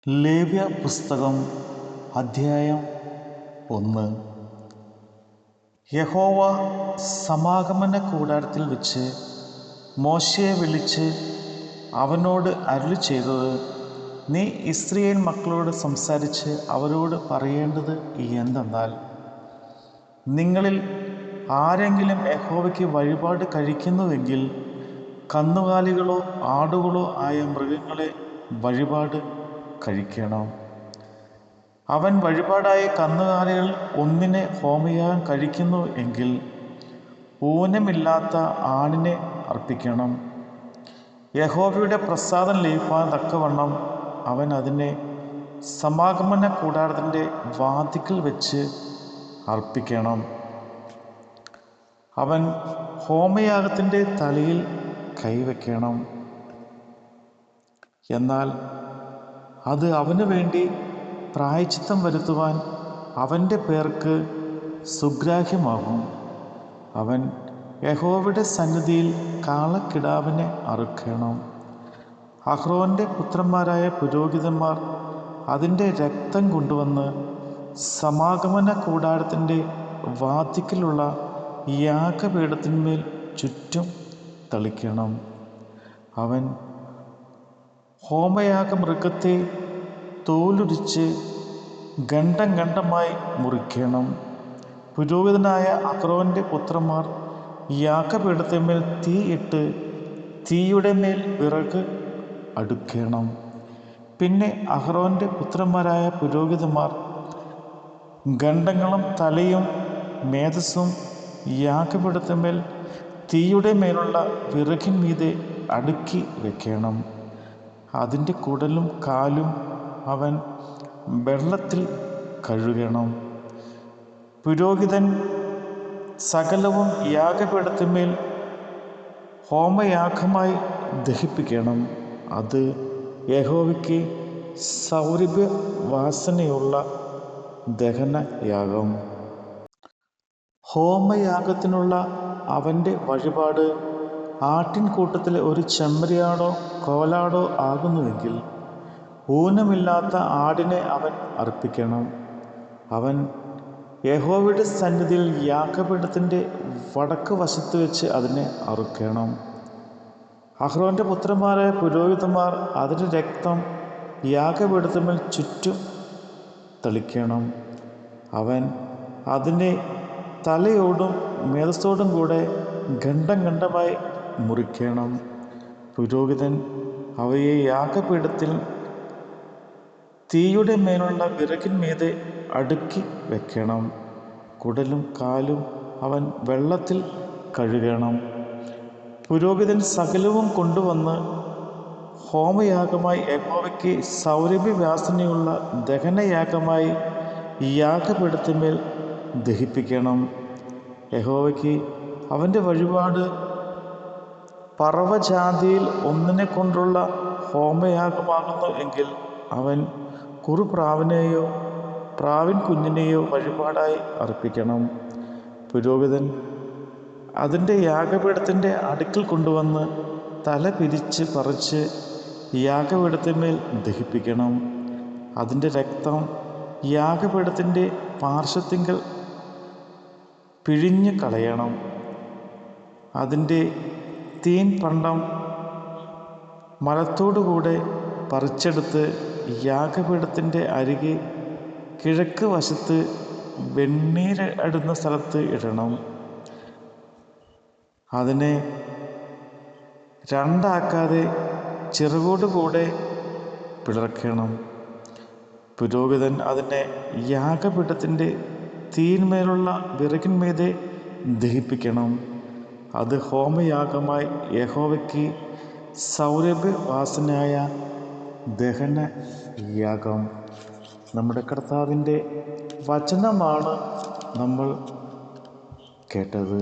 ലേവ്യ പുസ്തകം അധ്യായം 1. യഹോവ സമാഗമന കൂടാരത്തിൽ വെച്ച് മോശയെ വിളിച്ച് അവനോട് അരുളി ചെയ്തത്, നീ ഇസ്രായേൽ മക്കളോട് സംസാരിച്ച് അവരോട് പറയേണ്ടത് എന്തെന്നാൽ, നിങ്ങളിൽ ആരെങ്കിലും യഹോവയ്ക്ക് വഴിപാട് കഴിക്കുന്നുവെങ്കിൽ കന്നുകാലികളോ ആടുകളോ ആയ മൃഗങ്ങളെ വഴിപാട് കഴിക്കണം. അവൻ വഴിപാടായ കന്നുകാലികൾ ഒന്നിനെ ഹോമയാഗം കഴിക്കുന്നു എങ്കിൽ ഊനമില്ലാത്ത ആണിനെ അർപ്പിക്കണം. യഹോവയുടെ പ്രസാദം ലഭിക്കാൻ തക്കവണ്ണം അവൻ അതിനെ സമാഗമന കൂടാരത്തിൻ്റെ വാതിൽക്കൽ വെച്ച് അർപ്പിക്കണം. അവൻ ഹോമയാഗത്തിൻ്റെ തലയിൽ കൈവയ്ക്കണം. എന്നാൽ അത് അവന് വേണ്ടി പ്രായശ്ചിത്തം വരുത്തുവാൻ അവൻ്റെ പേർക്ക് സുഗ്രാഹ്യമാകും. അവൻ യഹോവയുടെ സന്നിധിയിൽ കാളക്കിടാവിനെ അറുക്കണം. അഹ്റോന്റെ പുത്രന്മാരായ പുരോഹിതന്മാർ അതിൻ്റെ രക്തം കൊണ്ടുവന്ന് സമാഗമന കൂടാരത്തിൻ്റെ വാതിൽക്കലുള്ള യാഗപീഠത്തിന്മേൽ ചുറ്റും തളിക്കണം. അവൻ ഹോമയാഗമൃഗത്തെ തോലുരിച്ച് ഖണ്ഡം ഖണ്ഡമായി മുറിക്കണം. പുരോഹിതനായ അഹ്റോന്റെ പുത്രന്മാർ യാഗപീഠത്തിന്മേൽ തീ ഇട്ട് തീയുടെ മേൽ വിറക് അടുക്കണം. പിന്നെ അഹ്റോന്റെ പുത്രന്മാരായ പുരോഹിതന്മാർ ഖണ്ഡങ്ങളും തലയും മേധസ്സും യാഗപീഠത്തിന്മേൽ തീയുടെ മേലുള്ള വിറകിന്മീതെ അടുക്കി വെക്കണം. അതിൻ്റെ കുടലും കാലും അവൻ വെള്ളത്തിൽ കഴുകണം. പുരോഹിതൻ സകലവും യാഗപീഠത്തിന്മേൽ ഹോമയാഗമായി ദഹിപ്പിക്കണം. അത് യഹോവയ്ക്ക് സൗരഭ്യവാസനയുള്ള ദഹനയാഗം. ഹോമയാഗത്തിനുള്ള അവൻ്റെ വഴിപാട് ആട്ടിൻകൂട്ടത്തിലെ ഒരു ചെമ്മരിയാടോ കോലാടോ ആകുന്നുവെങ്കിൽ ഊനമില്ലാത്ത ആടിനെ അവൻ അർപ്പിക്കണം. അവൻ യഹോവയുടെ സന്നിധിയിൽ യാഗപീഠത്തിൻ്റെ വടക്ക് വശത്ത് വെച്ച് അതിനെ അറുക്കണം. അഹ്റോന്റെ പുത്രന്മാരായ പുരോഹിതന്മാർ അതിൻ്റെ രക്തം യാഗപീഠത്തിന്മേൽ ചുറ്റും തളിക്കണം. അവൻ അതിനെ തലയോടും മേധസ്സോടും കൂടെ ഖണ്ഡം ഖണ്ഡമായി മുറിക്കണം. പുരോഹിതൻ അവയെ യാഗപീഠത്തിൽ തീയുടെ മേലുള്ള വിറകിന്മീതെ അടുക്കി വെക്കണം. കുടലും കാലും അവൻ വെള്ളത്തിൽ കഴുകണം. പുരോഹിതൻ സകലവും കൊണ്ടുവന്ന് ഹോമയാഗമായി യഹോവയ്ക്ക് സൗരഭ്യവാസനയുള്ള ദഹനയാഗമായി യാഗപീഠത്തിന്മേൽ ദഹിപ്പിക്കണം. യഹോവയ്ക്ക് അവൻ്റെ വഴിപാട് പറവജാതിയിൽ ഒന്നിനെ കൊണ്ടുള്ള ഹോമയാഗമാകുന്നു എങ്കിൽ അവൻ കുറുപ്രാവിനെയോ പ്രാവിൻ കുഞ്ഞിനെയോ വഴിപാടായി അർപ്പിക്കണം. പുരോഹിതൻ അതിൻ്റെ യാഗപീഠത്തിൻ്റെ അടുക്കൽ കൊണ്ടുവന്ന് തല പിരിച്ച് പറിച്ച് യാഗപീഠത്തിന്മേൽ ദഹിപ്പിക്കണം. അതിൻ്റെ രക്തം യാഗപീഠത്തിൻ്റെ പാർശ്വത്തിങ്കൽ പിഴിഞ്ഞ് കളയണം. അതിൻ്റെ തീൻപണ്ടം മലത്തോടുകൂടെ പറിച്ചെടുത്ത് യാഗപീഠത്തിൻ്റെ അരികെ കിഴക്ക് വശത്ത് വെണ്ണീരിടുന്ന സ്ഥലത്ത് ഇടണം. അതിനെ രണ്ടാക്കാതെ ചിറകോടുകൂടെ പിളർക്കണം. പുരോഹിതൻ അതിനെ യാഗപീഠത്തിൻ്റെ തീന്മേലുള്ള വിറകിന്മീതെ ദഹിപ്പിക്കണം. അത് ഹോമയാഗമായി യഹോവയ്ക്ക് സൗരഭ്യവാസനയായ ദഹനയാഗം. നമ്മുടെ കർത്താവിൻ്റെ വചനമാണ് നമ്മൾ കേട്ടത്.